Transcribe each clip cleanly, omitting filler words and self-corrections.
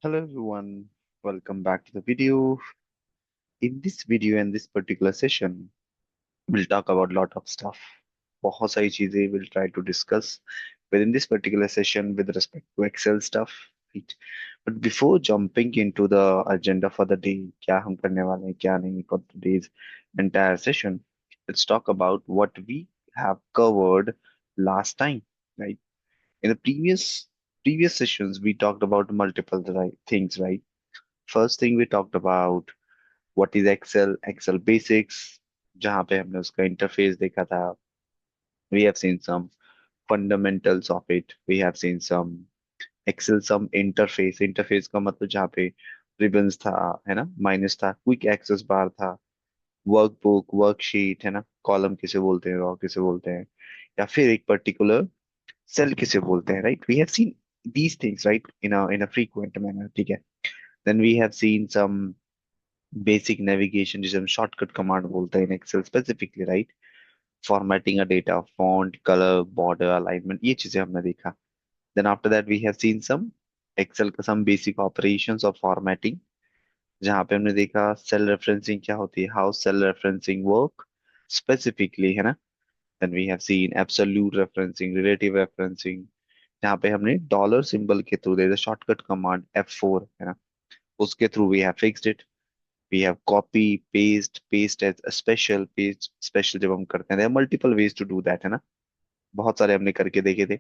Hello everyone, welcome back to the video. In this video and this particular session, we'll talk about lot of stuff. बहुत सारी चीजें we'll try to discuss within this particular session with respect to Excel stuff. Right? But before jumping into the agenda for the day, क्या हम करने वाले हैं क्या नहीं for today's entire session, let's talk about what we have covered last time. Right? In the previous sessions, we talked about multiple things, right? First thing we talked about what is Excel, Excel basics, जहाँ पे हमने उसका interface देखा था. We have seen some fundamentals of it. We have seen some Excel some interface का मतलब जहाँ पे ribbons था, है ना, माइनस था, क्विक एक्सेस बार था, वर्कबुक वर्कशीट, है ना, कॉलम किसे बोलते हैं, रॉ किसे बोलते हैं, या फिर एक पर्टिकुलर सेल किसे बोलते हैं, right. We have seen these things, right, in a frequent manner. ठीक है. Then we have seen some basic navigation जिसे हम शॉर्टकट कमांड बोलते हैं in Excel specifically, right. Formatting a data, font, colour, border, alignment, ये चीजें हमने देखा. Then after that we have seen some Excel का some basic operations of formatting, जहाँ पे हमने देखा सेल रेफरेंसिंग क्या होती है, how cell referencing work specifically, है ना. Then we have seen absolute referencing, relative referencing, जहाँ पे हमने डॉलर सिंबल के through, there is a shortcut command F4, है ना, उसके through we have fixed it. we have copy paste as a special जब हम करते हैं, there are multiple ways to do that, है ना. बहुत सारे हमने करके देखे थे.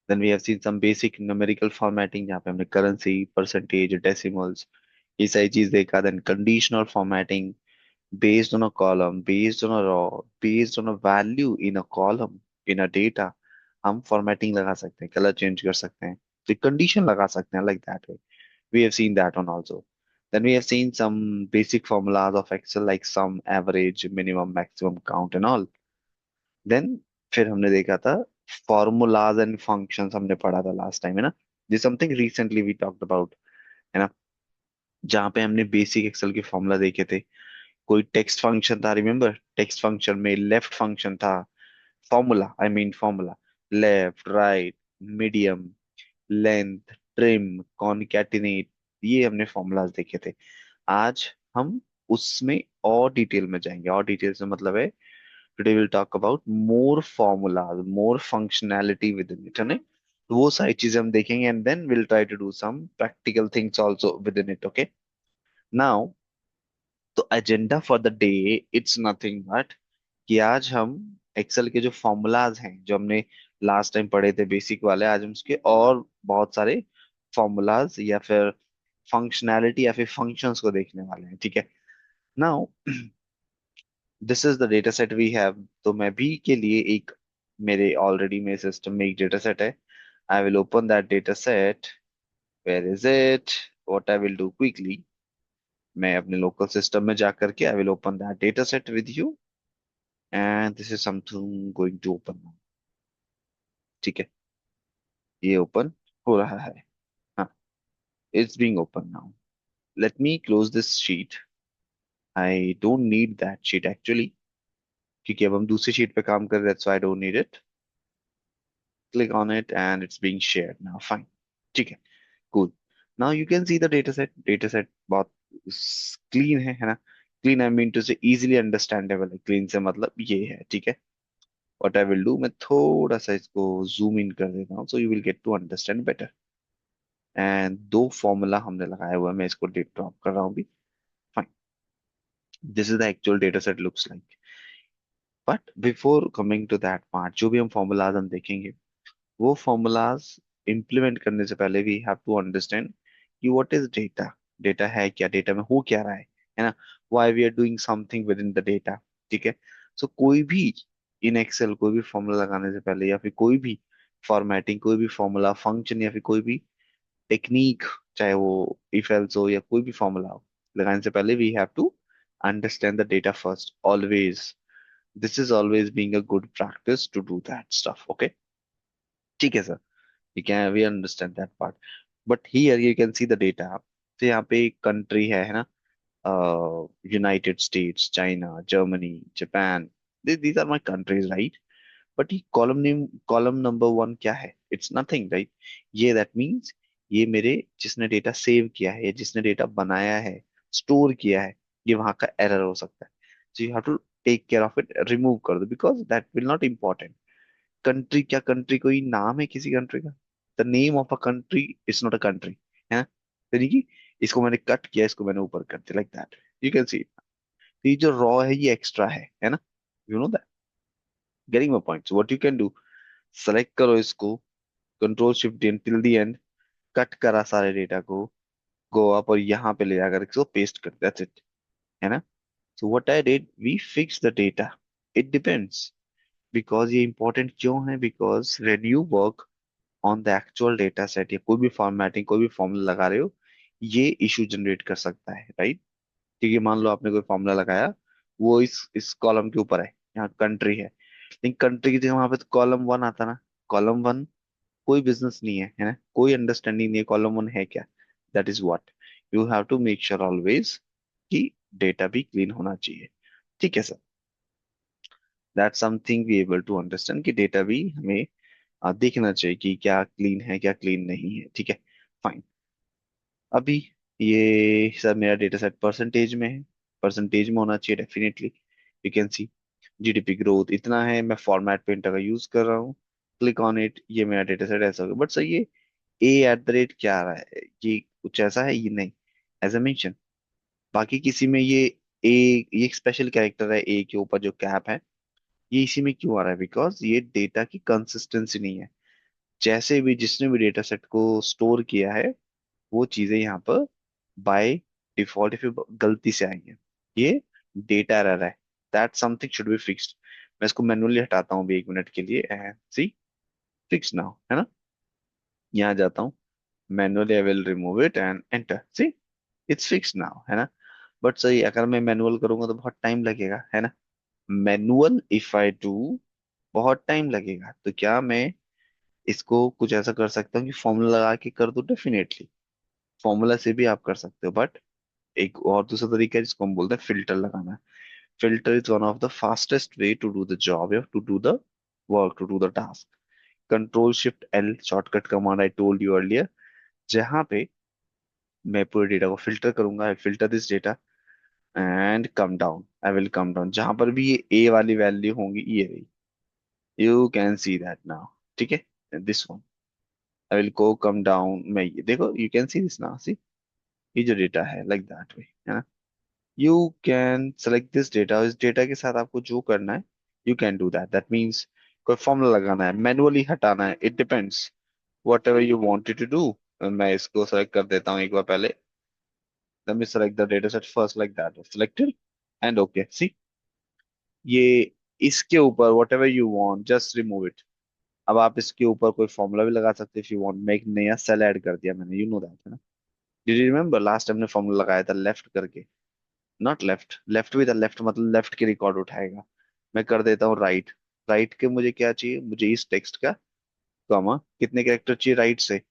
then we have seen some basic numerical formatting जहाँ पे हमने currency, percentage, decimals, ये सारी चीज देखा. then conditional formatting based on a column, based on a row, based on a value in a column, in a data, हम formatting लगा सकते हैं, color change कर सकते हैं, तो condition लगा सकते हैं, like that way. We have seen that one also. Then we have seen some basic formulas of Excel like sum, average, minimum, maximum, count and all. Then फिर हमने देखा था formulas and functions, हमने पढ़ा था last time, है ना. This is something recently we talked about, है ना, जहाँ पे हमने बेसिक एक्सेल के फॉर्मूला देखे थे. कोई टेक्स्ट फंक्शन था, रिमेम्बर, टेक्स्ट फंक्शन में लेफ्ट फंक्शन था, formula, I mean formula, left, right, medium, length, trim, concatenate, ये हमने फॉर्मूलाज देखे थे. आज हम उसमें और डिटेल में जाएंगे. और डिटेल से मतलब है today will talk about more formulas, more functionality within it, है ना. तो वो सारी चीजें हम देखेंगे and then will try to do some practical things also within it. Okay. Now, तो agenda for the day, it's nothing but कि आज हम एक्सेल के जो फॉर्मूलाज हैं जो हमने लास्ट टाइम पढ़े थे बेसिक वाले, आज हम उसके और बहुत सारे फॉर्मूलाज या फिर फंक्शनैलिटी या फिर फंक्शंस को देखने वाले हैं. ठीक है. Now, this is the data set we have. तो मैं भी के लिए एक, मेरे ऑलरेडी मेरे सिस्टम में एक डेटा सेट है. I will open that data set. Where is it? What I will do quickly, मैं अपने लोकल सिस्टम में जा करके I will open that data set with you and this is something going to open. ठीक है, ये open हो रहा है. हाँ, it's being open now. Let me close this sheet. I don't need that sheet actually, क्योंकि अब हम दूसरी शीट पे काम कर रहे हैं, so I don't need it. Click on it and it's being shared now. Fine. ठीक है. Cool. Now you can see the data set बहुत clean है ना. Clean I mean to say easily understandable है. Clean से मतलब ये है. ठीक है. What I will do, मैं थोड़ा सा इसको zoom in कर देता हूँ so you will get to understand better. And दो फॉर्मूला हमने लगाया हुआ है, मैं इसको ड्रॉप कर रहा हूँ अभी. Fine. This is the actual data set looks like. But before coming to that part, जो भी हम फॉर्मूलाज हम देखेंगे, वो फॉर्मूलाज इंप्लीमेंट करने से पहले वी हैव टू अंडरस्टैंड कि व्हाट इज डेटा. डेटा है क्या, डेटा में हो क्या रहा है ना. Why we are doing something with in the data. ठीक है. सो कोई भी इन एक्सेल कोई भी फॉर्मूला लगाने से पहले या फिर कोई भी फॉर्मेटिंग, कोई भी फॉर्मूला फंक्शन या फिर कोई भी टेक्निक, चाहे वो इफ एल्स हो या कोई भी फॉर्मूला हो, लगाने से पहले we have to understand the data first always. This is always being a good practice to do that stuff. Okay. ठीक है sir. we understand that part. But here you can see the data. तो यहाँ पे country है ना, United states, China, Germany, Japan. these are my countries, right? But ये column name, column number 1 क्या है? It's nothing, right. ये that means ये मेरे जिसने डेटा सेव किया है या जिसने डेटा बनाया है, स्टोर किया है, ये वहां का एरर हो सकता है। So you have to take care of it, remove कर दो, because that will not important. Country, क्या कंट्री कोई नाम है किसी कंट्री का? The name of a country is not a country, है ना? यानी कि इसको मैंने कट किया, इसको मैंने ऊपर कर दिया, लाइक दैट यू कैन सी। ये जो रॉ है ये एक्स्ट्रा है ना? You know that, getting my point? What you can do, select करो इसको, control shift D till the end, cut करा सारे डेटा को, गो अप और यहाँ पे ले जाकर इसको पेस्ट कर, दैट्स इट, है ना? So what I did, we fix the data. It depends, because ये इंपॉर्टेंट क्यों है? Because when you work on the actual data set या कोई भी फॉर्मेटिंग, कोई भी फॉर्मूला लगा रहे हो, ये इशू जनरेट कर सकता है, राइट? क्योंकि मान लो आपने कोई फॉर्मूला लगाया, वो इस कॉलम के ऊपर है, यहाँ कंट्री है, लेकिन कंट्री की जगह वहां पे तो कॉलम वन आता ना। कॉलम वन कोई बिजनेस नहीं है ना? कोई अंडरस्टैंडिंग नहीं है कॉलम वन है क्या। That is what you have to make sure always कि डेटा भी क्लीन होना चाहिए। ठीक है sir, that something we able to understand कि डेटा भी हमें देखना चाहिए कि क्या क्लीन है क्या क्लीन नहीं है। ठीक है, फाइन। अभी ये सर मेरा डेटा सेट परसेंटेज में है, परसेंटेज में होना चाहिए definitely. You can C GDP growth इतना है, मैं फॉर्मेट पेंटर का यूज कर रहा हूँ, क्लिक ऑन इट, ये मेरा डेटा सेट ऐसा होगा। बट सर ये ए एट द रेट क्या आ रहा है, ये कुछ ऐसा है? ये नहीं, एज अ मेंशन, बाकी किसी में ये ए, ये एक स्पेशल कैरेक्टर है ए के ऊपर जो कैप है, ये इसी में क्यों आ रहा है? बिकॉज ये डेटा की कंसिस्टेंसी नहीं है। जैसे भी जिसने भी डेटा सेट को स्टोर किया है, वो चीजें यहाँ पर बाय डिफॉल्ट फिर गलती से आई है, ये डेटा एरर है। That something should be fixed. मैं इसको मैनुअली हटाता हूँ अभी 1 मिनट के लिए, एंड सी फिक्स नाउ, है ना? यहाँ जाता हूँ, manually I will remove it and enter, see it's fix now, है ना? बट सही, अगर मैं मैनुअल करूंगा तो बहुत टाइम लगेगा, है ना? मैनुअल इफ आई डू, बहुत टाइम लगेगा। तो क्या मैं इसको कुछ ऐसा कर सकता हूँ कि फॉर्मूला लगा के कर दूं? डेफिनेटली फॉर्मूला से भी आप कर सकते हो, बट एक और दूसरा तरीका है जिसको हम बोलते हैं फिल्टर लगाना। Filter is one of the fastest way to do the job या to do the work, to do the task. Control shift L shortcut command I told you earlier, जहां पे मैं पूरे डेटा को फिल्टर करूंगा। I filter this data and come down, I will come down, जहां पर भी ये ए वाली वैल्यू होंगी, ये रही, you can see that now. ठीक है, this one I will go come down, मैं ये देखो, you can see this now, see ये जो डेटा है लाइक दैट वे, है ना? You can select this data, इस डेटा के साथ आपको जो करना है you can do that. That means कोई फॉर्मूला लगाना है, मैनुअली हटाना है, it depends whatever you wanted to do. मैं इसको सेलेक्ट कर देता हूँ एक बार पहले। let me select the data set first, like that, selected and okay, see ये इसके ऊपर what ever you want just remove it. अब आप इसके ऊपर कोई फॉर्मूला भी लगा सकते हैं इफ यू वांट। मैं एक नया सेल ऐड कर दिया मैंने, यू नो दैट, है ना? Did you remember last time ने फॉर्मूला लगाया था लेफ्ट करके? नॉट लेफ्ट, लेफ्ट भी था, लेफ्ट मतलब लेफ्ट के रिकॉर्ड उठाएगा। मैं कर देता हूँ राइट। राइट के मुझे क्या चाहिए? मुझे इस टेक्स्ट का कॉमा कितने कैरेक्टर चाहिए राइट से?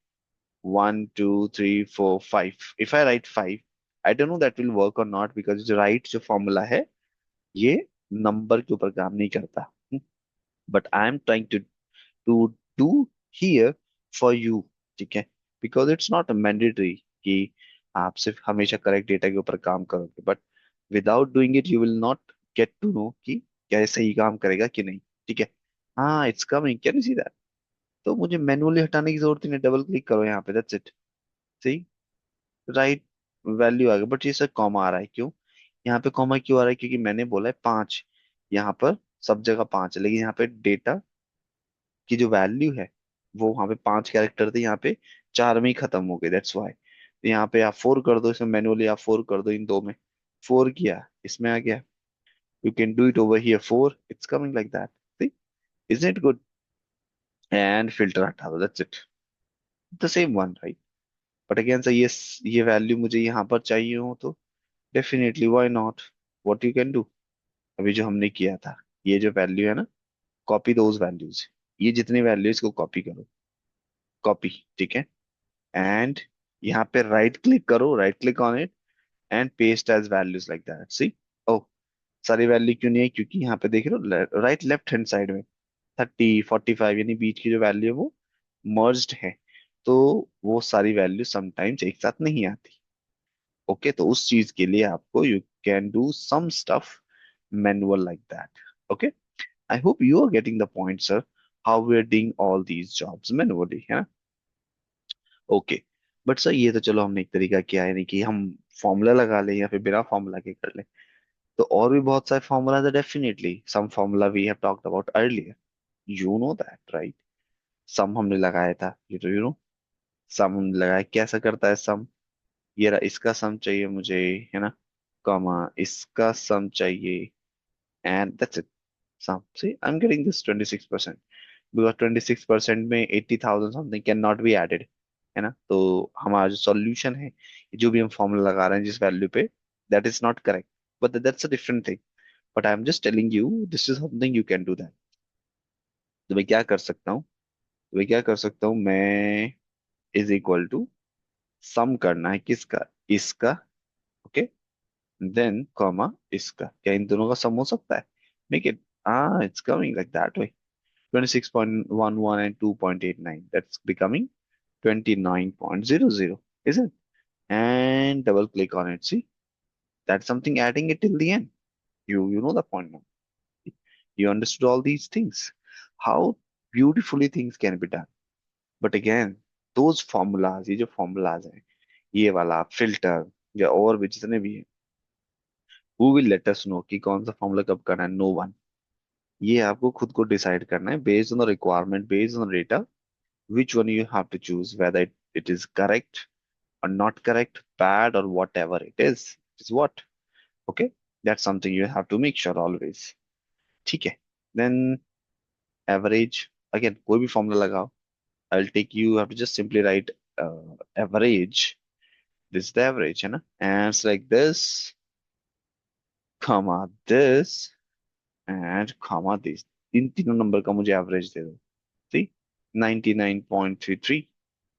1 2 3 4 5। If I write 5, I don't know that will work और नॉट, बिकॉज राइट जो फॉर्मूला है ये नंबर के ऊपर काम नहीं करता। But I am trying to do here for you, ठीक है? बिकॉज इट्स नॉट मैंडेटरी कि आप सिर्फ हमेशा करेक्ट डेटा के ऊपर काम करोगे, but without doing it you will not get to know कि क्या ये सही काम करेगा कि नहीं। ठीक है, हाँ it's coming, can you see that? तो मुझे मैनुअली हटाने की जरूरत ही नहीं, डबल क्लिक करो यहाँ पे, दैट्स इट। सही, राइट वैल्यू आ गया, बट ये सर कॉमा आ रहा है क्यों? यहाँ पे कॉमा क्यों आ रहा है? क्योंकि मैंने बोला है 5, यहाँ पर सब जगह 5 है, लेकिन यहाँ पे डेटा की जो वैल्यू है वो वहां पे 5 कैरेक्टर थे, यहाँ पे 4 में ही खत्म हो गए, दैट्स वाई। तो यहाँ पे आप 4 कर दो, इसमें मैनुअली आप 4 कर दो, इन दो में 4 किया, इसमें आ गया। You can do it over here 4, it's coming like that, see isn't it good? And filter हटा दो, that's it, the same one, right? But again sir ये वैल्यू मुझे यहाँ पर चाहिए हो तो definitely why not, what you can do, अभी जो हमने किया था, ये जो वैल्यू है ना, कॉपी दोज वैल्यूज, ये जितनी वैल्यू इसको कॉपी करो, कॉपी, ठीक है? एंड यहाँ पे राइट क्लिक करो, right click on it and paste as values like that, see. ओ, सारी वैल्यू क्यों नहीं है? क्योंकि यहाँ पे देख रहे हो राइट लेफ्ट हैंड साइड में 30 45 यानी बीच की जो वैल्यू है वो मर्ज्ड है। तो वो सारी वैल्यू समटाइम्स एक साथ नहीं आती। ओके, तो उस चीज के लिए आपको you can do some stuff manual like that. Okay, I hope you are getting the point sir, how we are doing all these jobs manually, है ना? ओके, बट सर ये तो चलो हमने एक तरीका किया है, नहीं कि हम फॉर्मूला लगा लें या फिर बिना फॉर्मूला के कर लें। तो और भी बहुत सारे फॉर्मूलाज है, definitely some formula we have talked about earlier, you know that right? Some हमने लगाया था, यू नो सम हमने लगाया, कैसा करता है सम? ये रहा, इसका सम चाहिए मुझे, है ना, कॉमा इसका सम चाहिए, and that's it. Sum, see I am getting this 26%, because 26% में 80,000 something can not be added, है ना? तो हमारा जो सॉल्यूशन है, जो भी हम फॉर्मूला लगा रहे हैं जिस वैल्यू पे, that is not correct, but that's a different thing. But I am just telling you this is something you can do that. तो मैं क्या कर सकता हूँ, मैं इज इक्वल टू सम करना है किसका, इसका, ओके, देन कॉमा इसका, क्या इन दोनों का सम हो सकता है? Make it, ah it's coming like that way, 26.11 and 2.89, that's becoming 29.00, isn't it? And double click on it, see, that's something adding it till the end. You know the point now. You understood all these things, how beautifully things can be done. But again, those formulas, ये जो formulas हैं, ये वाला filter या और भी जितने भी हैं, who will let us know कि कौन सा फॉर्मूला कब करना है? No one. ये आपको खुद को डिसाइड करना है, based on the requirement, based on data, which one you have to choose, whether it is correct or not correct, bad or whatever it is what? Okay, that's something you have to make sure always। ठीक है, then average, again कोई भी formula लगाओ, I'll take, you have to just simply write average, this is the average, है ना, and it's like this, comma this, and comma this, इन तीनों number का मुझे एवरेज दे दो। See, 99.33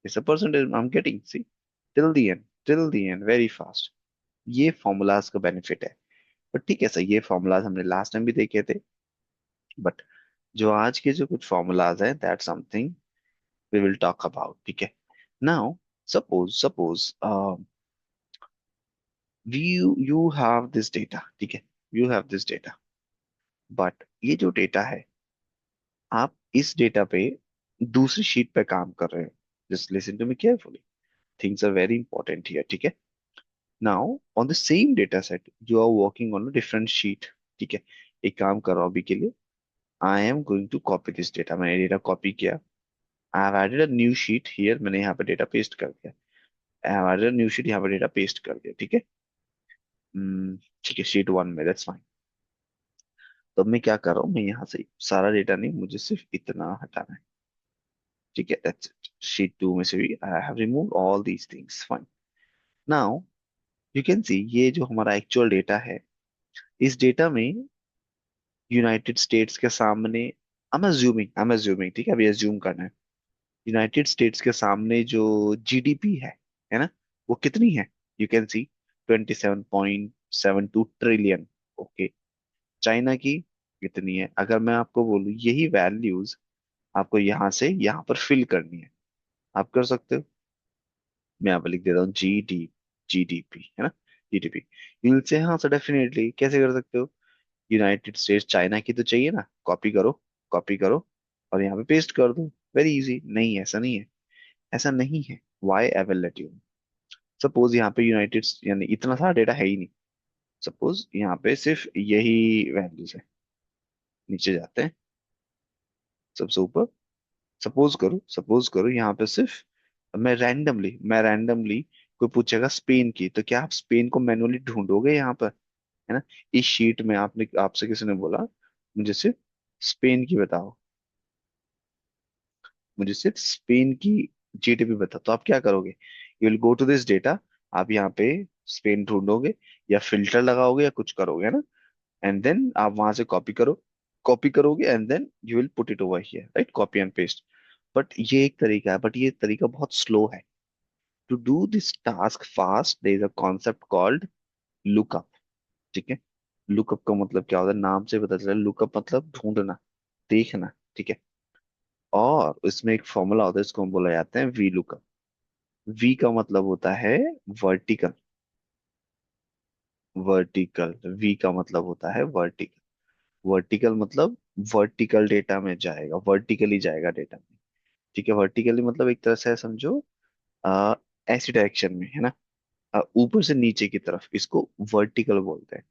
is the percentage I'm getting, see, till the end very fast। ये formulas का benefit है। But ठीक है सर, ये फॉर्मूलाज हमने लास्ट टाइम भी देखे थे, बट जो आज के जो कुछ फॉर्मूलाज हैं, that something we will talk about, ठीक है? Now suppose you have this data, ठीक है, you have this data, but ये जो डेटा है, आप इस डेटा पे दूसरी शीट पे काम कर रहे हो। Just listen to me carefully, things are very important here, ठीक है? Now on the same data set you are working on a different sheet, ठीक है? एक काम कर रहा हूं अभी के लिए, I am going to copy this data, मैंने डेटा कॉपी किया, I have added a new sheet here, मैंने यहाँ पे डेटा पेस्ट कर दिया, I have added a new sheet, यहाँ पे डेटा पेस्ट कर दिया, ठीक है? ठीक है, शीट वन में, दैट्स फाइन। तो अब मैं क्या कर रहा हूँ, मैं यहाँ से सारा डेटा नहीं, मुझे सिर्फ इतना हटाना है, ठीक है, दैट्स इट। शीट टू में से भी I have remove all these things, fine. Now you can सी, ये जो हमारा एक्चुअल डेटा है, इस डेटा में यूनाइटेड स्टेट्स के सामने, आई एम अज्यूमिंग, ठीक है, अभी अज्यूम करना है, यूनाइटेड स्टेट्स के सामने जो जीडीपी है ना, वो कितनी है? You can C 27.72 trillion. Okay, China की कितनी है? अगर मैं आपको बोलूं यही वैल्यूज आपको यहाँ से यहाँ पर फिल करनी है, आप कर सकते हो? मैं यहाँ पर लिख देता हूँ जीडीपी, है ना, जीडीपी। यूल से, हाँ सर डेफिनेटली, कैसे कर सकते हो? यूनाइटेड स्टेट्स चाइना की तो चाहिए ना, कॉपी करो, कॉपी करो, और यहाँ पे पेस्ट कर दो, वेरी इजी। नहीं, ऐसा नहीं है, ऐसा नहीं है, why I will let you. Suppose यहाँ पे यूनाइटेड, यानी इतना सारा डेटा है ही नहीं, सपोज यहाँ पे सिर्फ यही वैल्यूज है, नीचे जाते हैं सबसे ऊपर, सपोज करो यहाँ पे सिर्फ, मैं रैंडमली कोई पूछेगा स्पेन की, तो क्या आप स्पेन को मैनुअली ढूंढोगे यहाँ पर, है ना? इस शीट में आपने, आपसे किसी ने बोला मुझे सिर्फ स्पेन की बताओ, मुझे सिर्फ स्पेन की जीडीपी बता, तो आप क्या करोगे? You will go to this data, आप यहाँ पे स्पेन ढूंढोगे, या फिल्टर लगाओगे, या कुछ करोगे, है ना? एंड देन आप वहां से कॉपी करोगे, and then you will put it over here, right, copy and paste. But ये एक तरीका है, बट ये तरीका बहुत स्लो है। To do this task fast, there is a concept called lookup, ठीक है? लुकअप का मतलब क्या होता है, नाम से पता चला, लुकअप मतलब ढूंढना, देखना, ठीक है? और उसमें एक फॉर्मूला होता है, इसको हम बोला जाता है वी लुकअप। वी का मतलब होता है वर्टिकल। वर्टिकल, वी का मतलब होता है वर्टिकल। वर्टिकल मतलब वर्टिकल डेटा में जाएगा, वर्टिकली जाएगा डेटा में। ठीक है, वर्टिकली मतलब एक तरह से समझो, आ, ऐसी डायरेक्शन में है ना, ऊपर से नीचे की तरफ, इसको वर्टिकल बोलते हैं।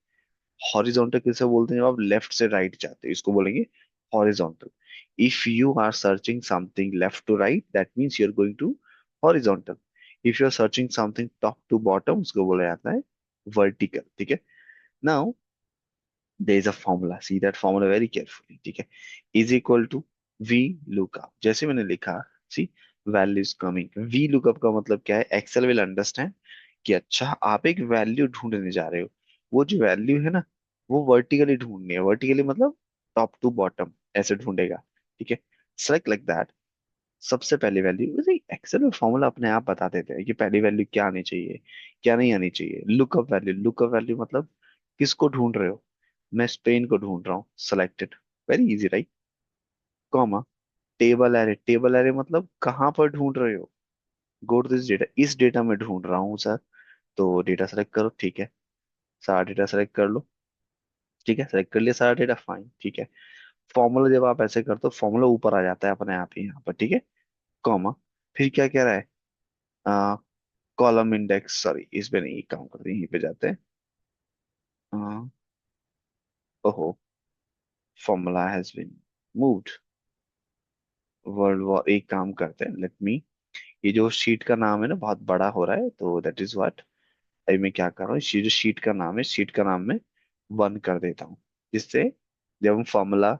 हॉरिजॉन्टल किसे बोलते हैं? जब आप लेफ्ट से राइट जाते हो इसको बोलेंगे horizontal. If you are searching something left to right, that means you are going to horizontal. If you are searching something top to bottom, उसको बोला जाता है वर्टिकल। ठीक है। Now there is a formula, see that formula very carefully, ठीक है। is equal to v lookup, जैसे मैंने लिखा, see value is coming, v lookup का मतलब क्या है? एक्सेल विल अंडरस्टैंड कि अच्छा आप एक वैल्यू ढूंढने जा रहे हो, वो जो वैल्यू है ना, वो वर्टिकली ढूंढनी है। वर्टिकली मतलब टॉप टू बॉटम ऐसे ढूंढेगा। ठीक है, सेलेक्ट लाइक दैट। सबसे पहली वैल्यू, एक्सेल में फॉर्मूला अपने आप बता देते हैं कि पहली वैल्यू क्या आनी चाहिए, क्या नहीं आनी चाहिए। लुकअप वैल्यू, लुकअप वैल्यू मतलब किसको ढूंढ रहे हो? मैं स्पेन को ढूंढ रहा हूँ, selected, very easy right. Comma, table array, table array मतलब कहाँ पर ढूंढ रहे हो? गो टू दिस डेटा, इस डेटा में ढूंढ रहा हूँ सर। तो डेटा सेलेक्ट करो, ठीक है, सारा डेटा सेलेक्ट कर लो। ठीक है, सेलेक्ट कर लिया सारा डेटा, फाइन, ठीक है। फॉर्मूला जब आप ऐसे करते हो, फॉर्मूला ऊपर आ जाता है अपने आप ही यहाँ पर, ठीक है। कॉमा, फिर क्या कह रहा है? कॉलम इंडेक्स, सॉरी इस पे नहीं, काम करते हैं, यहीं पे जाते हैं। अ, ओहो, formula has been moved. World war, एक काम करते हैं, लेट मी, ये जो शीट का नाम है ना बहुत बड़ा हो रहा है, तो दैट इज व्हाट। अभी मैं क्या कर रहा हूँ, ये जो शीट का नाम है, शीट का नाम मैं 1 कर देता हूँ, जिससे जब हम फॉर्मूला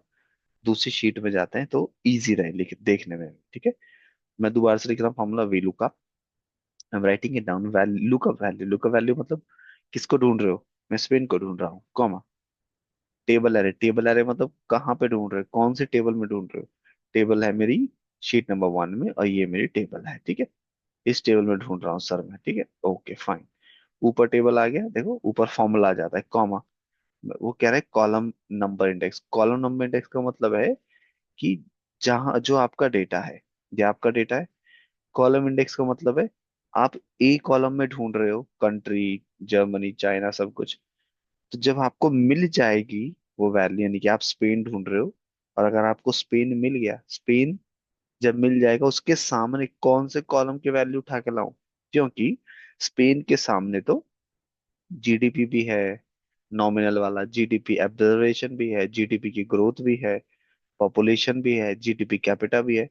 दूसरी शीट में जाते हैं तो इजी रहे लिख देखने में। ठीक है, मैं दोबारा से लिख रहा हूँ formula V lookup. I am writing it down, value lookup value, lookup value मतलब किसको ढूंढ रहे हो? मैं स्पेन को ढूंढ रहा हूँ, comma. Table array, table array मतलब कहाँ पे ढूंढ रहे हो, कौन से टेबल में ढूंढ रहे हो? टेबल है मेरी शीट नंबर 1 में, और ये मेरी टेबल है, ठीक है। इस टेबल में ढूंढ रहा हूँ सर मैं, ठीक है, ओके फाइन। ऊपर टेबल आ गया, देखो ऊपर फॉर्मूला आ जाता है, कॉमा। वो कह रहा है column number index. Column number index का मतलब है कि जहां जो आपका डेटा है, ये आपका डेटा है। कॉलम इंडेक्स का मतलब है आप ए कॉलम में ढूंढ रहे हो, कंट्री, जर्मनी, चाइना, सब कुछ। तो जब आपको मिल जाएगी वो वैल्यू, यानी कि आप स्पेन ढूंढ रहे हो, और अगर आपको स्पेन मिल गया, स्पेन जब मिल जाएगा, उसके सामने कौन से कॉलम की वैल्यू उठा के लाऊं? क्योंकि स्पेन के सामने तो जीडीपी भी है, नॉमिनल वाला जीडीपी एब्जर्वेशन भी है, जीडीपी की ग्रोथ भी है, पॉपुलेशन भी है, जीडीपी कैपिटा भी है।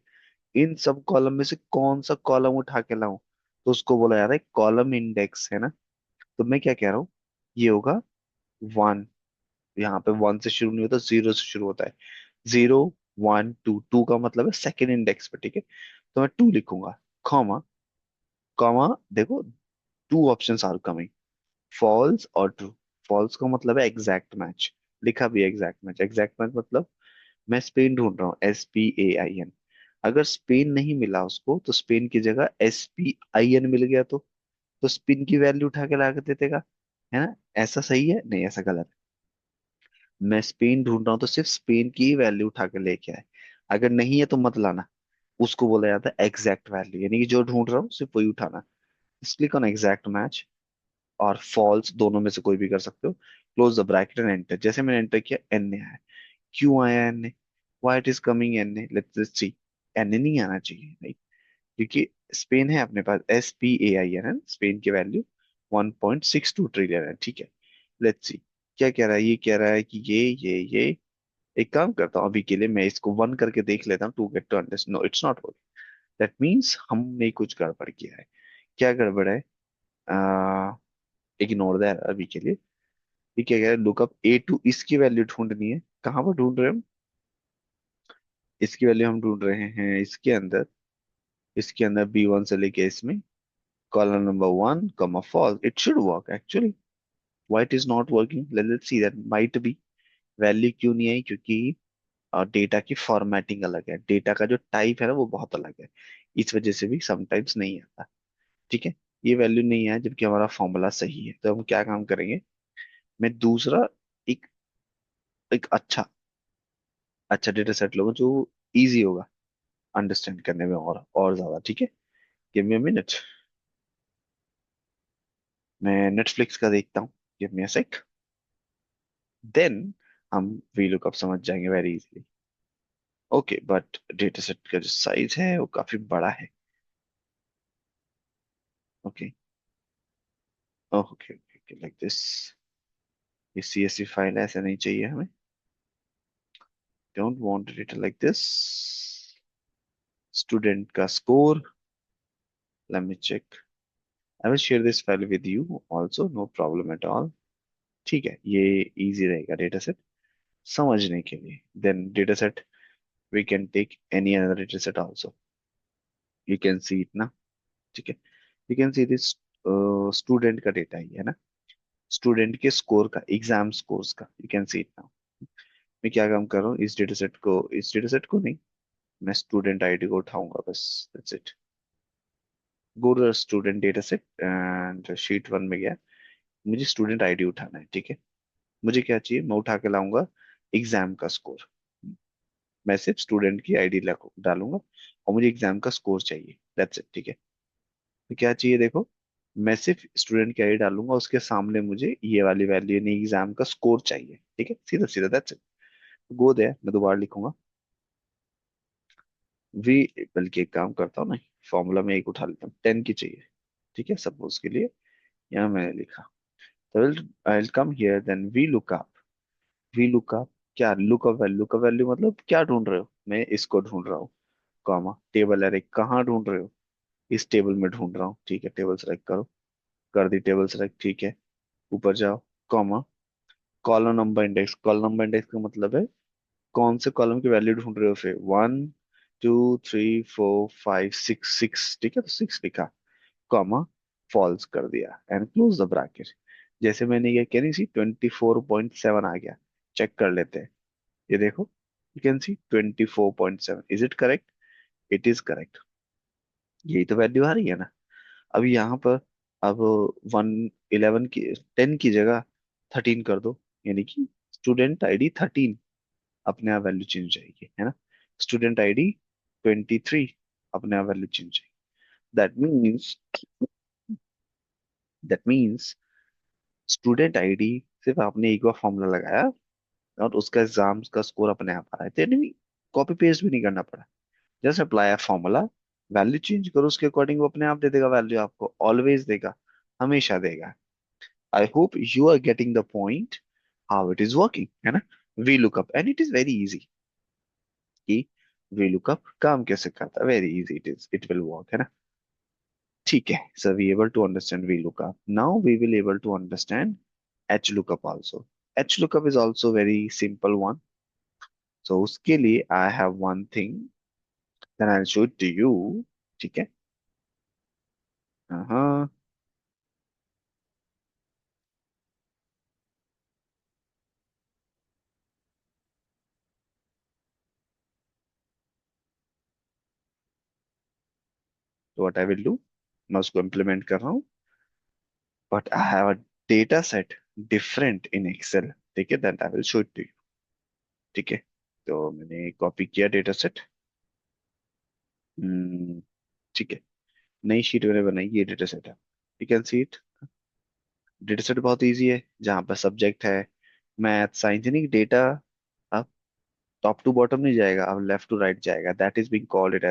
इन सब कॉलम में से कौन सा कॉलम उठा के लाऊं? तो उसको बोला जाता है कॉलम इंडेक्स, है ना। तो मैं क्या कह रहा हूँ, ये होगा 1। यहाँ पे 1 से शुरू नहीं होता, 0 से शुरू होता है। 0 1 2, 2 का मतलब है सेकेंड इंडेक्स पे, ठीक है। तो मैं 2 लिखूंगा, कॉमा, कॉमा। देखो, 2 ऑप्शंस आर कमिंग, फॉल्स और ट्रू। फॉल्स का मतलब है एग्जैक्ट मैच, लिखा भी एग्जैक्ट मैच। एग्जैक्ट मैच मतलब मैं स्पेन ढूंढ रहा हूँ, SPAIN। अगर स्पेन नहीं मिला उसको, तो स्पेन की जगह SPIN मिल गया, तो स्पिन की वैल्यू उठा के ला के दे देगा, है ना। ऐसा सही है? नहीं, ऐसा गलत है। मैं स्पेन ढूंढ रहा हूँ तो सिर्फ स्पेन की ही वैल्यू उठा के लेके आए। अगर नहीं है तो मत लाना। उसको बोला जाता है एग्जैक्ट वैल्यू, यानी कि जो ढूंढ रहा हूँ सिर्फ वही उठाना। क्लिक ऑन एग्जैक्ट मैच, और फॉल्स दोनों में से कोई भी कर सकते हो। Close the bracket and enter. जैसे मैंने एंटर किया, एन आया। क्यों आया N? Why it is coming N? Let's see. N नहीं आना चाहिए, नहीं, क्योंकि स्पेन है अपने पास, SPAIN है, स्पेन की वैल्यू 1.62 ट्रिलियन है, ठीक है। लेट्स सी क्या कह रहा है। ये कह रहा है कि ये एक काम करता हूँ, अभी के लिए मैं इसको 1 करके देख लेता हूँ, to get to understand. No, it's not working. That means हमने कुछ गड़बड़ किया है। क्या गड़बड़ है? आ, इग्नोर दैट अभी के लिए। ये क्या कह रहा है, लुकअप A2, इसकी वैल्यू ढूंढनी है। कहाँ पर ढूंढ रहे हैं हम? इसकी वैल्यू हम ढूंढ रहे हैं इसके अंदर, इसके अंदर B1 से लेके इसमें, column number 1 comma false. It should work actually. Why it is not working? Let's see that. Might be value क्यों नहीं आई, क्योंकि डेटा की फॉर्मेटिंग अलग है, डेटा का जो टाइप है ना वो बहुत अलग है, इस वजह से भी समटाइम्स नहीं आता। ठीक है, ये वैल्यू नहीं है जबकि हमारा फॉर्मूला सही है। तो हम क्या काम करेंगे, मैं दूसरा एक एक अच्छा अच्छा डेटा सेट लूंगा जो इजी होगा। अंडरस्टैंड करने में और ज्यादा। ठीक है, गिव मी अ मिनट, मैं नेटफ्लिक्स का देखता हूँ। Give me a sec, then हम VLOOKUP समझ जाएंगे very easily. Okay, but data set का जो साइज है वो काफी बड़ा है। Okay, okay okay, like this. ये CSV फाइल है, ऐसा नहीं चाहिए हमें। Don't want data like this. Student का score, let me check. I will share this file with you also, no problem at all. ठीक है, ये इजी रहेगा डेटा सेट समझने के लिए। Then data set we can take any another data set also. You can see it ना। ठीक है, you can see this student का डेटा ही है ना, स्टूडेंट के स्कोर का, एग्जाम स्कोर्स का। You can see it now. मैं क्या काम कर रहा हूँ, इस डेटा सेट को नहीं, मैं स्टूडेंट आईडी को उठाऊंगा बस, that's it. Go to student data set and sheet 1 में गया, मुझे स्टूडेंट आईडी उठाना है। ठीक है, मुझे क्या चाहिए, मैं उठा के लाऊंगा एग्जाम का स्कोर। मैं सिर्फ स्टूडेंट की आईडी डालूंगा और मुझे एग्जाम का स्कोर चाहिए, दैट्स इट। ठीक है, तो क्या चाहिए देखो, मैं सिर्फ स्टूडेंट की आईडी डालूंगा, उसके सामने मुझे ये वाली वैल्यू यानी एग्जाम का स्कोर चाहिए। ठीक है, सीधा सीधा, दैट्स इट। गो देयर, मैं दोबारा लिखूंगा वी, बल्कि एक काम करता हूँ ना, फॉर्मूला में एक उठा लेता हूँ, 10 की चाहिए। ठीक है, सपोज के लिए यहाँ मैंने लिखा, तो I will come here, then V lookup क्या, लुकअप वैल्यू मतलब क्या ढूंढ रहे हो, मैं इसको ढूंढ रहा हूँ, कॉमा टेबल एरे, कहाँ ढूंढ रहे हो, इस टेबल में ढूंढ रहा हूँ। ठीक है, टेबल सेलेक्ट करो, कर दी टेबल सेलेक्ट। ठीक है, ऊपर जाओ, कॉमा कॉलम नंबर इंडेक्स का मतलब है कौन से कॉलम की वैल्यू ढूंढ रहे हो, फिर 1 2 3 4 5 6, ठीक है, तो 6 लिखा, कॉमा फॉल्स कर दिया एंड क्लोज द ब्रैकेट। जैसे मैंने ये कह रही सी 24.7 आ गया, चेक कर लेते हैं। ये देखो, you can C 24.7, is it correct? It is correct, यही तो वैल्यू आ रही है ना। अब यहाँ पर, अब 11 की, 10 की जगह 13 कर दो, यानी कि स्टूडेंट आईडी 13, अपने आप वैल्यू चेंज हो जाएगी, है ना। स्टूडेंट आईडी 23, अपने आप वैल्यू चेंज हो जाएगी। That means that means student ID सिर्फ आपने एक बार फॉर्मूला लगाया और उसका एग्जाम का स्कोर अपने आप आ रहा है, तो यानी कॉपी पेस्ट भी नहीं करना पड़ा। Just apply a formula, value change करो उसके अकॉर्डिंग, वो अपने आप दे देगा वैल्यू, आपको ऑलवेज देगा, हमेशा देगा। I hope you are getting the point, how it is working, है ना। V lookup and it is very easy कि वी लुकअप काम कैसे करता है, very easy it is, it will work, है ना। ठीक है, so we able to understand V lookup, now we will able to understand H lookup also. H lookup is also very simple one, so उसके लिए I have one thing, then I will show it to you. ठीक है, हाँ, तो what I will do, मैं उसको implement कर रहा हूँ, but I have a data set different in Excel. ठीक है, that I will show it to you. ठीक है, तो मैंने कॉपी किया डेटा सेट। ठीक है, नई शीट मैंने बनाई, ये डेटा सेट है, you can see it. Data set बहुत इजी है, जहाँ पर सब्जेक्ट है मैथ साइंस, यानी डेटा अब टॉप टू बॉटम नहीं जाएगा, अब लेफ्ट टू राइट जाएगा, that is being called it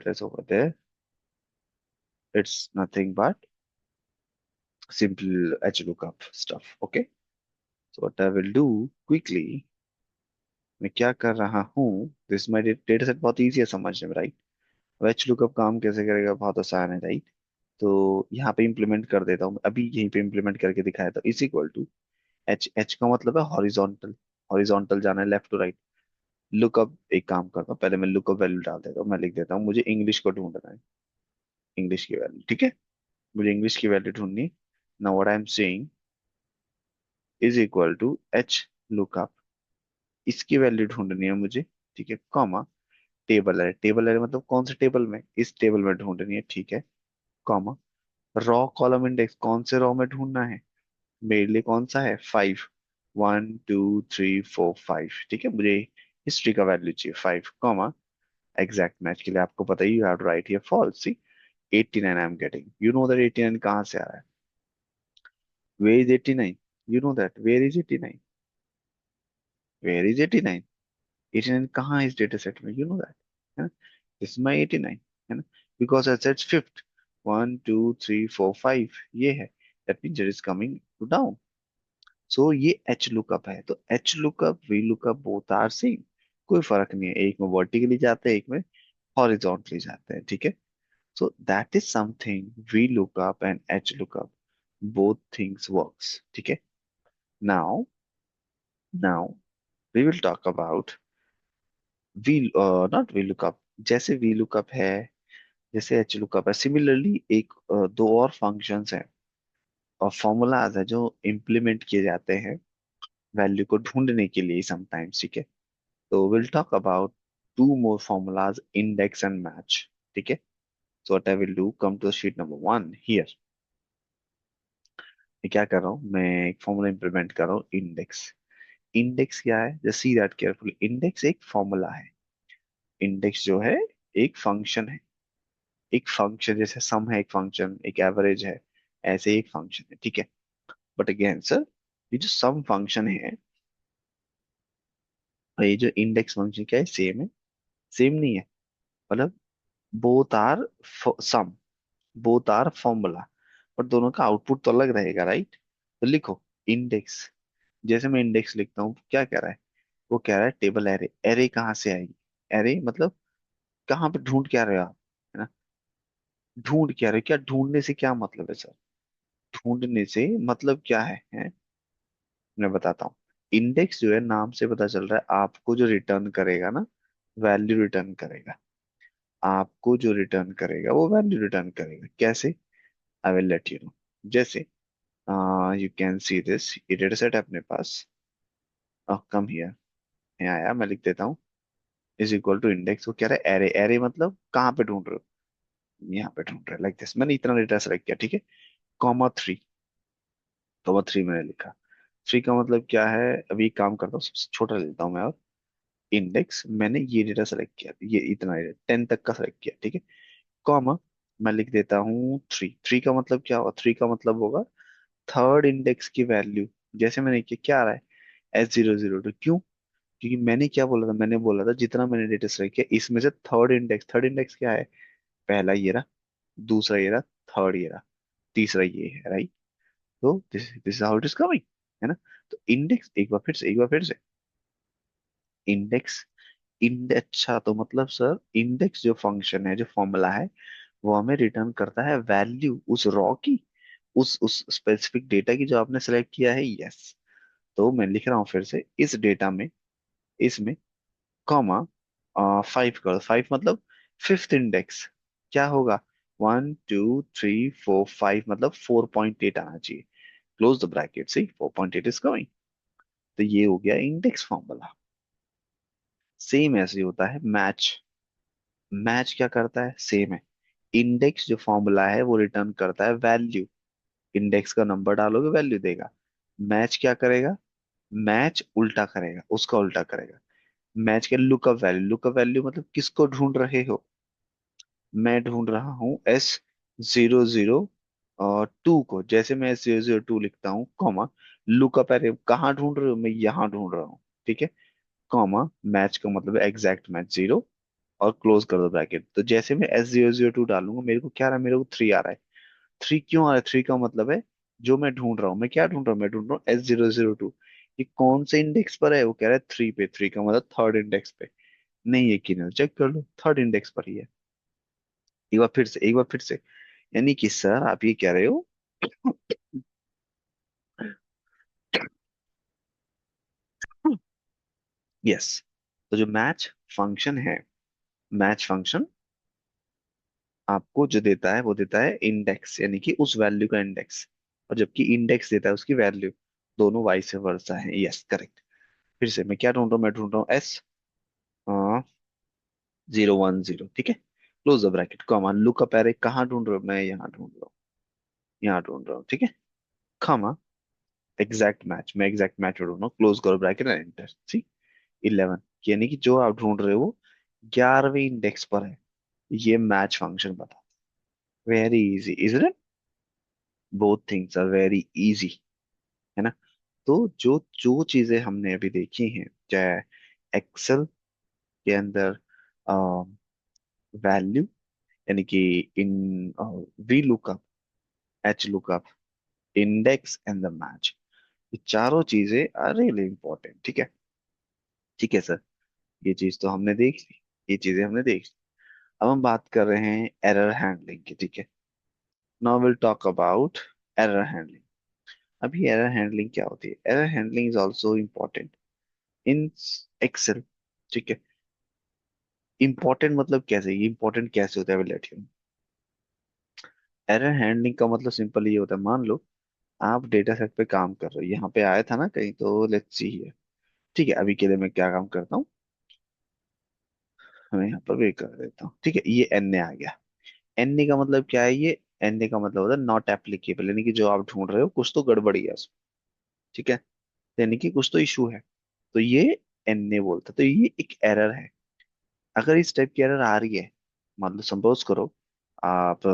as over there, it's nothing but simple HLOOKUP stuff. Okay, so what I will do quickly, मैं क्या कर रहा हूँ, दिस माई डेटा सेट बहुत इजी है समझने में, राइट। एच लुकअप काम कैसे करेगा, बहुत आसान है, राइट। तो यहाँ पे इम्प्लीमेंट कर देता हूँ, अभी यहीं पे इम्प्लीमेंट करके दिखाया था, is equal to H, H का मतलब है हॉरिजॉन्टल, हॉरिजॉन्टल जाना है लेफ्ट टू राइट। लुकअप, एक काम करता हूँ, पहले मैं लुकअप वैल्यू डाल देता हूँ, मैं लिख देता हूँ मुझे इंग्लिश को ढूंढना है, इंग्लिश की वैल्यू। ठीक है, मुझे इंग्लिश की वैल्यू ढूंढनी, now what I am saying is equal to H lookup, इसकी वैल्यू ढूंढनी है मुझे। ठीक है, कॉमा टेबल है मतलब कौन से टेबल में, इस टेबल में ढूंढनी है। ठीक है, कॉमा रॉ कॉलम इंडेक्स, कौन से रॉ में ढूंढना है, मेरे लिए कौन सा है, 5, 1 2 3 4 5। ठीक है, मुझे हिस्ट्री का वैल्यू चाहिए 5 कॉमा एग्जैक्ट मैच के लिए आपको पता ही, you have to write here false. See 89 I am getting, you know that 89 कहाँ से आ रहा है? Where is 89? You know that where is 89? Where is 89? 89 कहाँ है इस डेटा सेट में? यू नो दैट, है ना? दिस इज माई 89, है ना? बिकॉज आई सेड फिफ्थ, 1 2 3 4 5 ये है, that means it is coming to down. So ये एच लुकअप है, तो H lookup V lookup both are same, कोई फर्क नहीं है, एक में वर्टिकली जाते हैं एक में हॉरिजॉन्टली जाते हैं, ठीक है? So that is something V lookup and H lookup, both things works, ठीक है? Now now we will talk about V not V lookup. जैसे वी लुकअप है, जैसे एच लुकअप है, सिमिलरली एक दो और फंक्शंस हैं और फॉर्मूलाज है जो इम्प्लीमेंट किए जाते हैं वैल्यू को ढूंढने के लिए समटाइम्स, ठीक है? तो will talk about two more formulas, index and match, ठीक है? So what I will do, come to sheet number 1 here। मैं क्या कर रहा हूँ, मैं एक फॉर्मूला इंप्लीमेंट कर रहा हूँ, इंडेक्स। इंडेक्स क्या है? Just see that carefully, index एक फॉर्मूला है। इंडेक्स जो है एक फंक्शन है, एक फंक्शन जैसे सम है, एक फंक्शन, एक एवरेज है, ऐसे एक फंक्शन है, ठीक है? बट अगेन सर, ये जो सम फंक्शन है और ये जो इंडेक्स फंक्शन क्या है, सेम है? सेम नहीं है, मतलब both are sum, both are formula, पर दोनों का आउटपुट तो अलग रहेगा, राइट? तो लिखो इंडेक्स, जैसे मैं इंडेक्स लिखता हूँ क्या कह रहा है? वो कह रहा है टेबल एरे। एरे कहाँ से आएगी? एरे मतलब कहाँ पे ढूंढ क्या रहे हो आप, है ना? ढूंढ क्या रहे हो? क्या ढूंढने से क्या मतलब है सर? ढूंढने से मतलब क्या है? मैं बताता हूँ। इंडेक्स जो है, नाम से पता चल रहा है आपको जो रिटर्न करेगा ना, वैल्यू रिटर्न करेगा। आपको जो रिटर्न करेगा वो वैल्यू रिटर्न करेगा। कैसे? आई विल लेट यू नो। जैसे यू कैन सी दिस, ये डेटा सेट है अपने पास, कम हियर, यहाँ आया, मैं लिख देता हूँ, इज इक्वल टू इंडेक्स। वो कह रहा है एरे। एरे मतलब कहाँ पे ढूंढ रहे हो? यहाँ पे ढूंढ रहे हो, लाइक दिस। मैंने इतना डेटा सेलेक्ट किया, ठीक है? कॉमा 3, कॉमा 3 मैंने लिखा। 3 का मतलब क्या है? अभी एक काम करता हूँ, सबसे छोटा ले लेता हूँ मैं, और इंडेक्स मैंने ये डेटा सेलेक्ट किया, ये इतना 10 तक का सेलेक्ट किया, ठीक है? कॉमा मैं लिख देता हूँ 3। 3 का मतलब क्या होगा? 3 का मतलब होगा थर्ड इंडेक्स की वैल्यू। जैसे मैंने किया, क्या आ रहा है? S002। क्यों? क्योंकि मैंने क्या बोला था? मैंने बोला था जितना मैंने डेटा सेलेक्ट किया इसमें से थर्ड इंडेक्स क्या है? पहला ये रहा, दूसरा ये रहा, थर्ड ये रहा, तीसरा ये है, राइट? तो this this how it is coming, है ना? तो इंडेक्स, एक बार फिर से इंडेक्स, अच्छा तो मतलब सर इंडेक्स जो फंक्शन है, जो फॉर्मूला है, वो हमें रिटर्न करता है वैल्यू उस रॉ की, उस स्पेसिफिक डेटा की जो आपने सेलेक्ट किया है। यस। तो मैं लिख रहा हूँ फिर से, इस डेटा में, इसमें कॉमा 5 कर, 5 मतलब फिफ्थ इंडेक्स। क्या होगा? 1 2 3 4 5 मतलब 4.8 आना चाहिए। Close the bracket, see 4.8 is coming. तो ये हो गया इंडेक्स फॉर्मूला। सेम ऐसे ही होता है मैच। मैच क्या करता है? सेम है। इंडेक्स जो फॉर्मूला है वो रिटर्न करता है वैल्यू, इंडेक्स का नंबर डालोगे वैल्यू देगा। मैच क्या करेगा? मैच उल्टा करेगा, उसका उल्टा करेगा। मैच के लुकअप वैल्यू, लुकअप वैल्यू मतलब किसको ढूंढ रहे हो? मैं ढूंढ रहा हूँ S002 को। जैसे मैं S002 लिखता हूँ कॉमा, लुकअप एरे कहाँ ढूंढ रहे हो? मैं यहाँ ढूंढ रहा हूँ, ठीक है? कॉमा मैच का मतलब है एग्जैक्ट मैच 0, और क्लोज कर दो ब्रैकेट। तो जैसे मैं S002 डालूंगा, मेरे को क्या आ रहा है? मेरे को 3 आ रहा है। 3 क्यों आ रहा है? 3 का मतलब है जो मैं ढूंढ रहा हूँ, मैं क्या ढूंढ रहा हूँ? मैं ढूंढ रहा हूँ S002। ये कौन से इंडेक्स पर है? वो कह रहा है 3 पे। 3 का मतलब थर्ड इंडेक्स पे। नहीं, यकीन है चेक कर लो, थर्ड इंडेक्स पर ही है। एक बार फिर से, यानी कि सर आप ये कह रहे हो, यस। तो जो मैच फंक्शन है, मैच फंक्शन आपको जो देता है वो देता है इंडेक्स, यानी कि उस वैल्यू का इंडेक्स, और जबकि इंडेक्स देता है उसकी वैल्यू। दोनों वाइस वर्सा है। Yes, correct. फिर से मैं क्या ढूंढ रहा हूँ? मैं ढूंढ रहा हूँ S010, ठीक है? Close the bracket comma, lookup array कहाँ ढूंढ रहे हो? मैं यहाँ ढूंढ रहा हूँ, यहाँ ढूंढ रहा हूँ, ठीक है? कॉमा एग्जैक्ट मैच, मैं एग्जैक्ट मैच ढूंढ रहा हूँ, क्लोज करो ब्रैकेट एंटर। सी 11। यानी कि जो आप ढूंढ रहे हो 11वें इंडेक्स पर है, ये मैच फंक्शन बता। Very easy, is it? Both things are very easy, है ना। तो जो जो चीजें हमने अभी देखी हैं, चाहे एक्सेल के अंदर वैल्यू, यानी कि इन V lookup, H lookup, index and the match, ये चारों चीजें आर रियली इंपॉर्टेंट। ठीक है, ठीक है सर, ये चीज तो हमने देख ली, ये चीजें हमने देख ली। अब हम बात कर रहे हैं एरर हैंडलिंग की। ठीक है, now will talk about error handling. अभी एरर हैंडलिंग क्या होती है? Error handling is also important in Excel. ठीक है, इंपॉर्टेंट मतलब कैसे, ये इंपॉर्टेंट कैसे होता है, will let you. Error handling का मतलब सिंपल ये होता है, मान लो आप डेटा सेट पे काम कर रहे हो, यहाँ पे आया था ना कहीं, तो लेट्स सी हियर। ठीक है, अभी के लिए मैं क्या काम करता हूँ, मैं यहाँ पर वे कर देता हूँ। ठीक है, ये एन ए आ गया। एन ए का मतलब क्या है? ये एन ए का मतलब होता है नॉट एप्लीकेबल, यानी कि जो आप ढूंढ रहे हो कुछ तो गड़बड़ी है उसमें। ठीक है, यानी कि कुछ तो इशू है, तो ये एन ए बोलता है। तो ये एक एरर है। अगर इस टाइप की एरर आ रही है, मतलब सपोज करो आप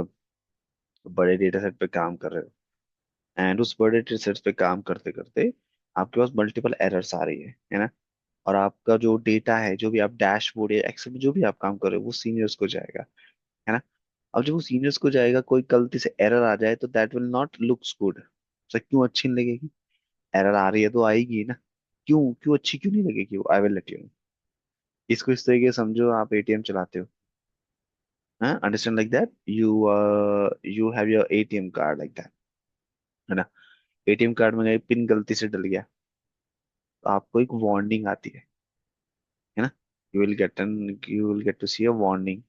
बड़े डेटा सेट पे काम कर रहे हो, एंड उस बड़े डेटा सेट पे काम करते करते आपके पास मल्टीपल एरर्स आ रही है ना। और आपका जो डेटा है, जो भी आप डैशबोर्ड या एक्सेल में जो भी आप काम कर रहे हो, वो सीनियर्स को जाएगा, है ना। अब जब वो सीनियर्स को जाएगा, कोई गलती से एरर आ जाए, तो that will not looks good. Sir क्यों अच्छी नहीं लगेगी? एरर आ रही है तो आएगी ना। क्यों क्यों अच्छी क्यों नहीं लगेगी वो? आई विल लेट यू नो। इसको इस तरीके से समझो, आप एटीएम चलाते हो, हाँ, understand like that, you have your ATM card like that, है ना। एटीएम कार्ड में कहीं पिन गलती से डल गया, तो आपको एक वार्निंग आती है ना। You will get to see a warning.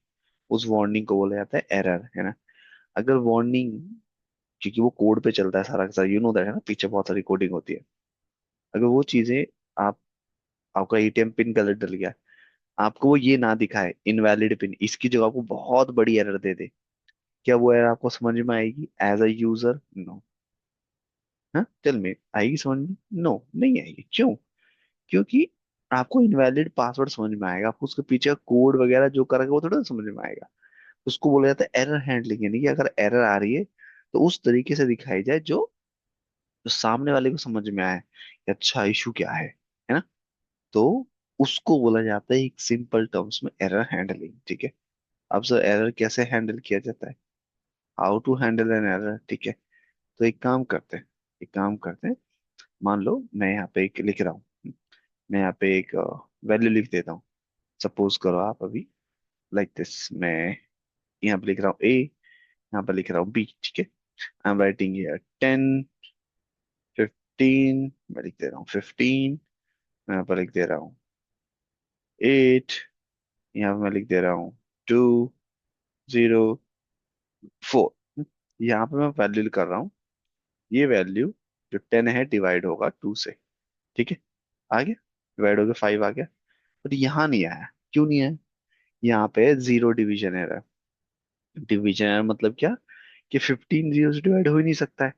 उस वार्निंग को बोला जाता है एरर, है ना। अगर वार्निंग, क्योंकि वो कोड पे चलता है सारा का सारा, यू नो दैट, है ना, पीछे बहुत सारी कोडिंग होती है। अगर वो चीजें, आप, आपका एटीएम पिन गलत डल गया, आपको वो ये ना दिखाए इनवैलिड पिन, इसकी जगह आपको बहुत बड़ी एरर दे दे, क्या वो एरर आपको समझ में आएगी एज अ यूजर? नो। हाँ, टेल मी, आएगी समझ में? नो, नहीं आएगी। क्यों? क्योंकि आपको इनवैलिड पासवर्ड समझ में आएगा, आपको उसके पीछे कोड वगैरह जो करेगा वो थोड़ा ना समझ में आएगा। उसको बोला जाता है एरर हैंडलिंग, यानी कि अगर एरर आ रही है तो उस तरीके से दिखाई जाए जो सामने वाले को समझ में आए कि अच्छा इशू क्या है ना। तो उसको बोला जाता है एक सिंपल टर्म्स में एरर हैंडलिंग। ठीक है, अब सर एरर कैसे हैंडल किया जाता है, how to handle an error? ठीक है, तो एक काम करते हैं, एक काम करते हैं, मान लो मैं यहाँ पे एक लिख रहा हूँ, मैं यहाँ पे एक वैल्यू लिख देता हूँ। सपोज करो आप अभी, लाइक दिस, मैं यहाँ पे लिख रहा हूँ ए, यहाँ पे लिख रहा हूँ बी। ठीक है, आई एम राइटिंग हियर 10, 15, मैं लिख दे रहा हूँ 15, मैं यहाँ पर लिख दे रहा हूँ 8, यहाँ पे मैं लिख दे रहा हूँ 2, 0, 4। यहाँ पे मैं वैल्यू कर रहा हूँ, ये वैल्यू जो 10 है डिवाइड होगा 2 से। ठीक है, आ गया, डिवाइड हो गया 5 आ गया। बट यहाँ नहीं आया, क्यों नहीं आया? यहाँ पे zero division error. Division error मतलब क्या? कि 15 जीरो से डिवाइड हो ही नहीं सकता है,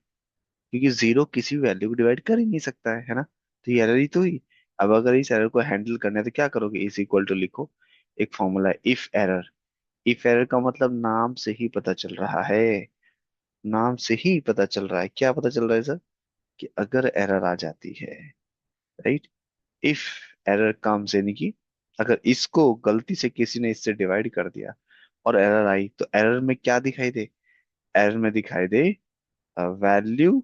क्योंकि जीरो किसी भी वैल्यू को डिवाइड कर ही नहीं सकता है ना। तो ये एरर ही तो हुई। अब अगर इस एरर को हैंडल करना है तो क्या करोगे? इज इक्वल टू लिखो, एक फॉर्मूला है इफ एरर। इफ एरर का मतलब नाम से ही पता चल रहा है, नाम से ही पता चल रहा है, क्या पता चल रहा है सर? कि अगर एरर आ जाती है, राइट, इफ एरर कम्स, यानी कि अगर इसको गलती से किसी ने इससे डिवाइड कर दिया और एरर आई, तो एरर में क्या दिखाई दे? एरर में दिखाई दे value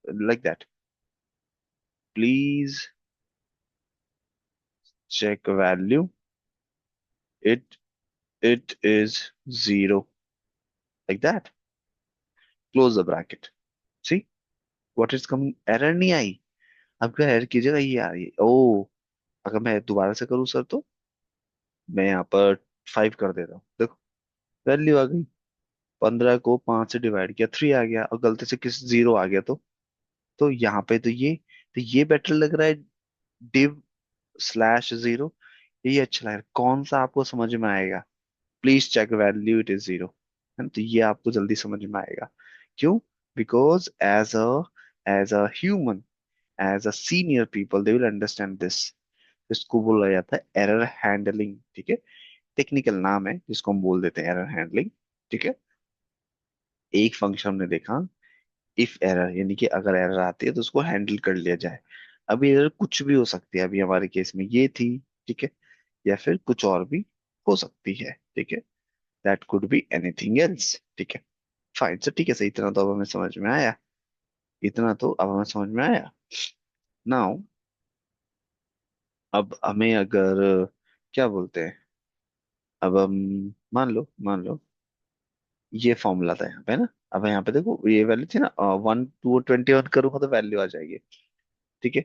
like that, please check value, it is 0, like that, close the bracket, see what is coming, error नहीं आई। अब क्या एरर की जगह ये आ रही है, ओ, अगर मैं दोबारा से करूँ सर, तो मैं यहाँ पर 5 कर देता हूँ, देखो वैल्यू आ गई। 15 को 5 से डिवाइड किया, 3 आ गया, और गलती से किसी 0 आ गया, तो यहाँ पे तो ये बेटर लग रहा है, div स्लैश 0, ये अच्छा लग रहा है। कौन सा आपको समझ में आएगा? Please check value, it is 0, है ना। तो ये आपको जल्दी समझ में आएगा। क्यों? Because as a human, as a senior people, they will understand this, इसको बोला जाता है एरर हैंडलिंग, ठीक है। टेक्निकल नाम है जिसको हम बोल देते हैं एरर हैंडलिंग, ठीक है। एक फंक्शन हमने देखा, इफ एरर, यानी कि अगर एरर आती है तो उसको हैंडल कर लिया जाए। अभी एरर कुछ भी हो सकती है, अभी हमारे केस में ये थी, ठीक है, या फिर कुछ और भी हो सकती है, ठीक है। That could be anything else, ठीक है। फाइन, सो ठीक है, सही, इतना तो अब हमें समझ में आया, इतना तो अब हमें समझ में आया। नाउ अब हमें अगर क्या बोलते हैं, अब हम मान लो ये फॉर्मूला था यहाँ पे ना। अब यहाँ पे देखो ये वैल्यू थी ना, 1 2 21 करूंगा तो वैल्यू आ जाएगी, ठीक है।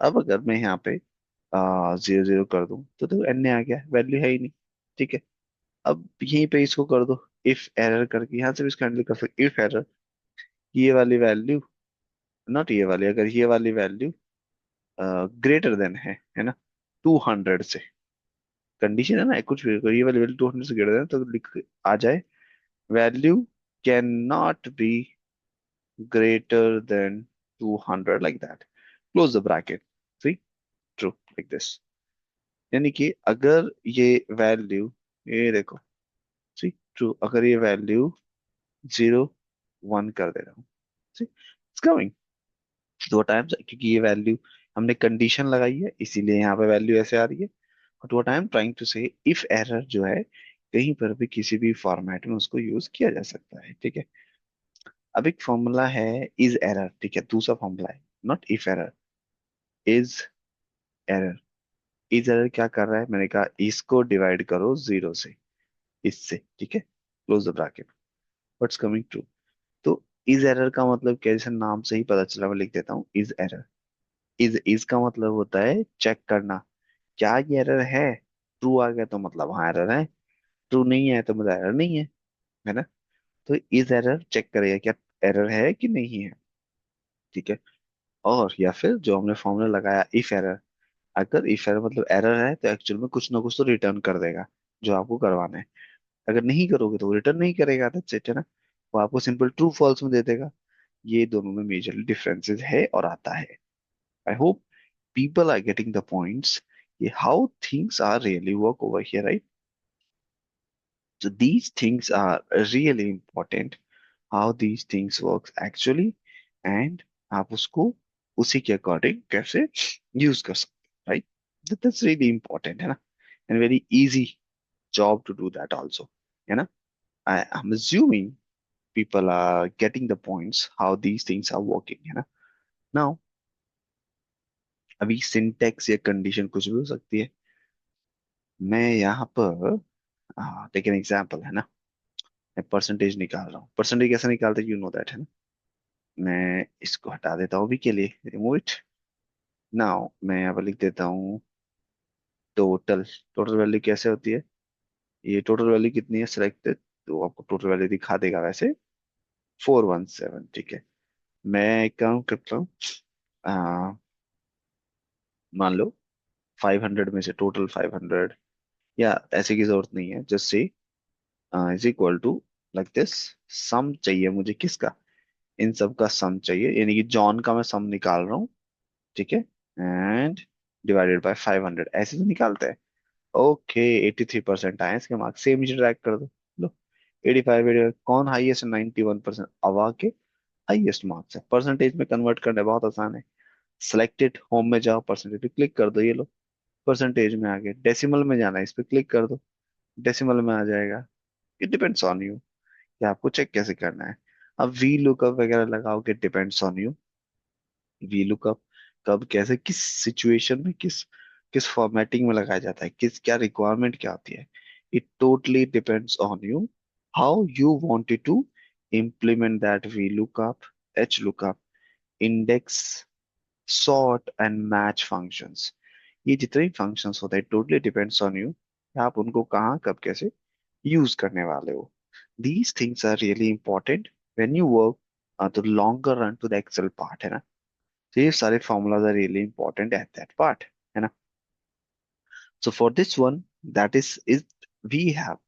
अब अगर मैं यहाँ पे 0 0 कर दूं तो देखो एन आ गया, वैल्यू है ही नहीं, ठीक है। अब यहीं पे इसको कर दो, इफ एरर करके यहाँ से भी इसको हैंडल कर सकते, इफ एरर, ये वाली वैल्यू, नॉट ये वाली, अगर ये वाली वैल्यू ग्रेटर देन है ना, 200 से, कंडीशन है ना कुछ भी, अगर ये वाली वैल्यू 200 से ग्रेटर देन तो लिख आ जाए, value can not B greater than 200, like that, close the bracket, see, true, like this। यानी कि अगर ये वैल्यू, ये देखो, सी, ट्रू, अगर ये वैल्यू 0 1 कर दे रहा हूँ, सी, इट्स कमिंग 2 टाइम्स, क्योंकि ये वैल्यू हमने कंडीशन लगाई है इसीलिए यहाँ पे वैल्यू ऐसे आ रही है। But what I am trying to say, if error जो है कहीं पर भी किसी भी फॉर्मेट में उसको यूज किया जा सकता है, ठीक है। अब एक फॉर्मूला है इज एरर, ठीक है, दूसरा फॉर्मूला है, not if error, is error. Is error क्या कर रहा है, मैंने कहा इसको डिवाइड करो 0 से, इससे, ठीक है, close the bracket, what's coming true. तो इज एरर का मतलब क्या, जैसे नाम से ही पता चला, मैं लिख देता हूँ इज एरर। इज का मतलब होता है चेक करना, क्या ये एरर है, ट्रू आ गया तो मतलब हाँ एरर है, ट्रू नहीं है तो मतलब एरर नहीं है ना। तो इज एरर चेक करेगा क्या एरर है कि नहीं है, ठीक है। और या फिर जो हमने फॉर्मूला लगाया इफ एरर, अगर इफ एरर मतलब एरर है तो एक्चुअल में कुछ ना कुछ तो रिटर्न कर देगा जो आपको करवाना है। अगर नहीं करोगे तो वो रिटर्न नहीं करेगा, दैट्स इट, है ना। वो आपको सिंपल ट्रू फॉल्स में दे देगा। ये दोनों में मेजर डिफरेंसेस है और आता है। I hope people are getting the points, how things are really work over here, right? So these things are really important, how these things works actually, and आप उसको उसी के अकॉर्डिंग कैसे यूज कर सकते, right? That's really important, है ना, and very easy job to do that also, है ना। I'm assuming people are getting the points how these things are working, है ना। Now अभी सिंटेक्स या कंडीशन कुछ भी हो सकती है। मैं यहाँ पर टेक एन एग्जाम्पल, है ना। मैं परसेंटेज निकाल रहा हूँ, परसेंटेज कैसे निकालते, यू नो दैट, है ना। मैं इसको हटा देता हूँ अभी के लिए, रिमूव इट। नाउ मैं यहाँ पर लिख देता हूँ टोटल। टोटल वैल्यू कैसे होती है, ये टोटल वैल्यू कितनी है सिलेक्टेड, तो आपको टोटल वैल्यू दिखा देगा वैसे 417, ठीक है। मैं एक काम करता हूँ, आ, मान लो 500 में से टोटल 500, या ऐसे की जरूरत नहीं है, just say is equal to like this, sum चाहिए मुझे किसका, इन सब का सम चाहिए, यानी कि जॉन का मैं सम निकाल रहा हूँ, ठीक है, एंड डिवाइडेड बाय 500, ऐसे तो निकालते हैं। ओके, 83% आए इसके मार्क्स, सेम नीचे ट्रैक कर दो, लो 85 कौन हाईएस्ट, 91%, अब आके हाईएस्ट मार्क्स है। परसेंटेज में कन्वर्ट करना बहुत आसान है, सिलेक्टेड होम में जाओ, परसेंटेज पे क्लिक कर दो, ये लो परसेंटेज में आ गए। डेसिमल में जाना है, इस पे क्लिक कर दो, डेसिमल में आ जाएगा। इट डिपेंड्स ऑन यू कि आपको चेक कैसे करना है। अब वी लुकअप वगैरह लगाओगे, depends on you, V lookup कब कैसे किस सिचुएशन में किस किस फॉर्मेटिंग में लगाया जाता है, किस क्या रिक्वायरमेंट क्या होती है, it totally depends on you how you wanted to implement that V lookup, H lookup, index, sort and match functions. ये जितने भी फंक्शंस होते हैं टोटली डिपेंड्स ऑन यू, आप उनको कहाँ कब कैसे यूज करने वाले हो। These things are really important when you work the longer run to the Excel part, है ना। तो ये सारे formulas are really important at that part, है ना। So for this one, that is we have,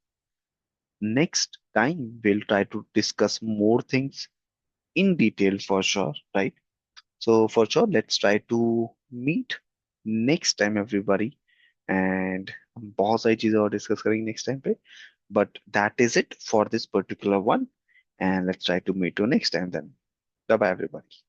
next time we'll try to discuss more things in detail for sure, right? So for sure, let's try to meet next time everybody. And हम बहुत सारी चीजें और discuss करेंगे next time पे, but that is it for this particular one, and let's try to meet you next time then. Bye bye everybody.